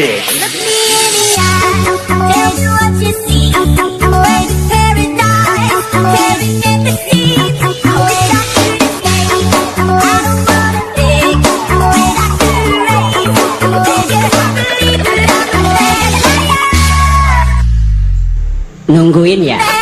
Remix. Look me in the eye, tell you what you see. Away to paradise, staring at the sea. Away back to the game, I don't wanna think. Away back to the race, away just believe that I'm a man. Nungguin ya.